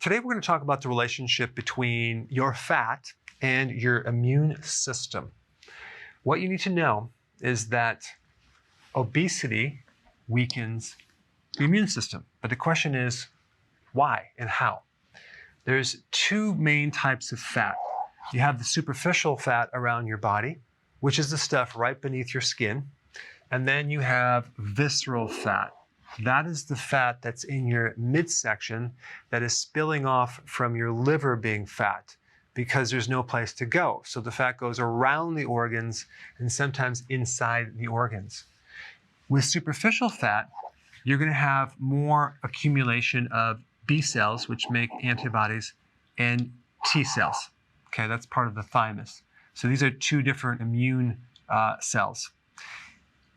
Today we're going to talk about the relationship between your fat and your immune system. What you need to know is that obesity weakens the immune system. But the question is, why and how? There's two main types of fat. You have the superficial fat around your body, which is the stuff right beneath your skin. And then you have visceral fat. That is the fat that's in your midsection that is spilling off from your liver being fat because there's no place to go. So the fat goes around the organs and sometimes inside the organs. With superficial fat, you're going to have more accumulation of B cells, which make antibodies, and T cells. Okay, that's part of the thymus. So these are two different immune cells.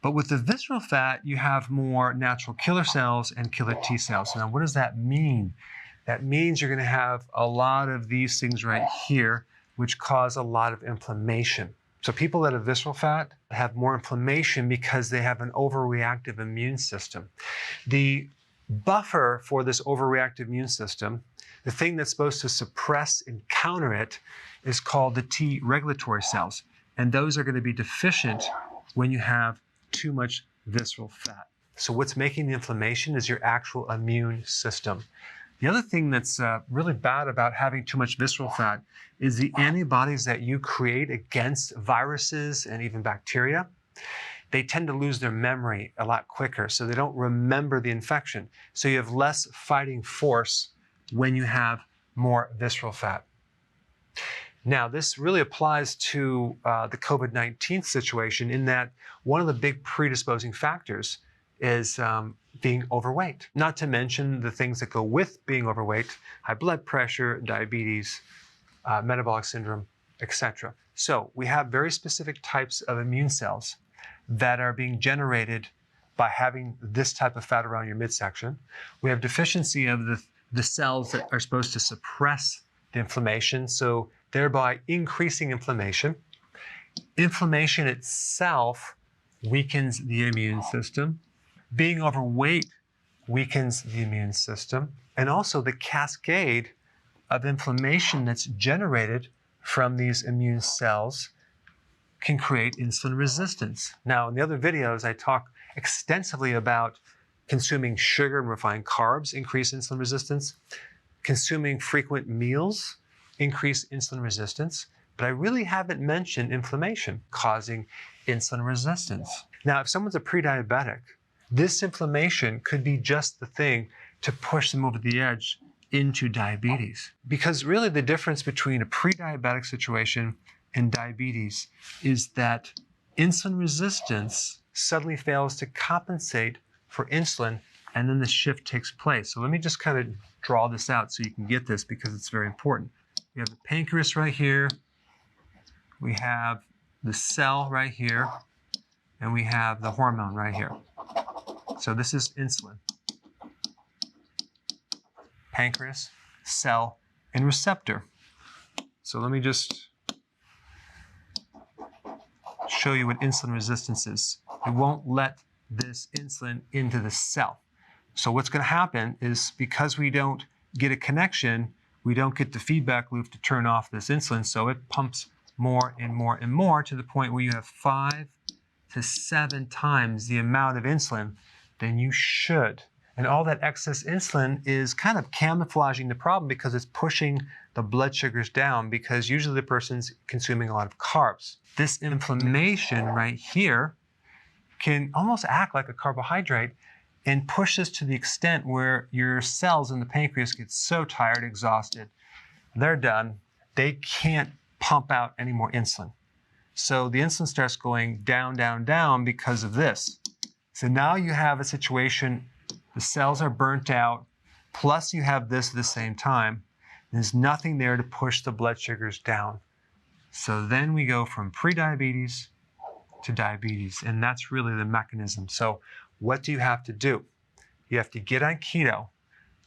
But with the visceral fat, you have more natural killer cells and killer T cells. Now, what does that mean? That means you're going to have a lot of these things right here, which cause a lot of inflammation. So people that have visceral fat have more inflammation because they have an overreactive immune system. The buffer for this overreactive immune system, the thing that's supposed to suppress and counter it, is called the T regulatory cells. And those are going to be deficient when you have too much visceral fat. So what's making the inflammation is your actual immune system. The other thing that's really bad about having too much visceral fat is the antibodies that you create against viruses and even bacteria. They tend to lose their memory a lot quicker, so they don't remember the infection. So you have less fighting force when you have more visceral fat. Now, this really applies to the COVID-19 situation in that one of the big predisposing factors is being overweight. Not to mention the things that go with being overweight: high blood pressure, diabetes, metabolic syndrome, etc. So we have very specific types of immune cells that are being generated by having this type of fat around your midsection. We have deficiency of the cells that are supposed to suppress the inflammation, so thereby increasing inflammation. Inflammation itself weakens the immune system. Being overweight weakens the immune system. And also the cascade of inflammation that's generated from these immune cells can create insulin resistance. Now, in the other videos, I talk extensively about consuming sugar and refined carbs increase insulin resistance. Consuming frequent meals increase insulin resistance, but I really haven't mentioned inflammation causing insulin resistance. Now, if someone's a pre-diabetic, this inflammation could be just the thing to push them over the edge into diabetes. Because really the difference between a pre-diabetic situation and diabetes is that insulin resistance suddenly fails to compensate for insulin, and then the shift takes place. So let me just kind of draw this out so you can get this, because it's very important. We have the pancreas right here, we have the cell right here, and we have the hormone right here. So this is insulin. Pancreas, cell, and receptor. So let me just show you what insulin resistance is. It won't let this insulin into the cell. So what's going to happen is, because we don't get a connection, we don't get the feedback loop to turn off this insulin, so it pumps more and more and more to the point where you have 5 to 7 times the amount of insulin than you should. And all that excess insulin is kind of camouflaging the problem because it's pushing the blood sugars down, because usually the person's consuming a lot of carbs. This inflammation right here can almost act like a carbohydrate and push this to the extent where your cells in the pancreas get so tired, exhausted, they're done. They can't pump out any more insulin. So the insulin starts going down, down, down because of this. So now you have a situation, the cells are burnt out, plus you have this at the same time. There's nothing there to push the blood sugars down. So then we go from pre-diabetes to diabetes, and that's really the mechanism. So what do you have to do? You have to get on keto,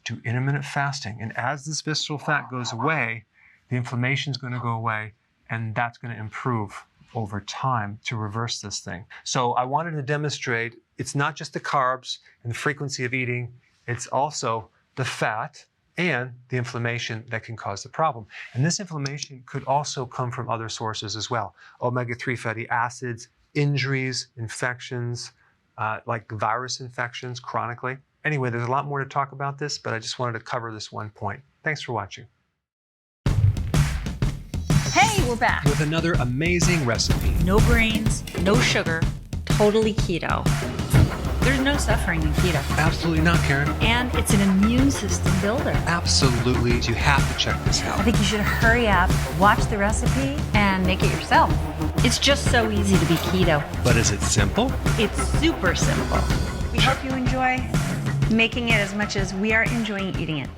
do intermittent fasting, and as this visceral fat goes away, the inflammation is going to go away, and that's going to improve over time to reverse this thing. So I wanted to demonstrate it's not just the carbs and the frequency of eating, it's also the fat and the inflammation that can cause the problem. And this inflammation could also come from other sources as well. Omega-3 fatty acids, injuries, infections, like virus infections chronically. Anyway, there's a lot more to talk about this, but I just wanted to cover this one point. Thanks for watching. Hey, we're back. With another amazing recipe. No grains, no sugar, totally keto. There's no suffering in keto. Absolutely not, Karen. And it's an immune system builder. Absolutely. You have to check this out. I think you should hurry up, watch the recipe, and make it yourself. It's just so easy to be keto. But is it simple? It's super simple. We hope you enjoy making it as much as we are enjoying eating it.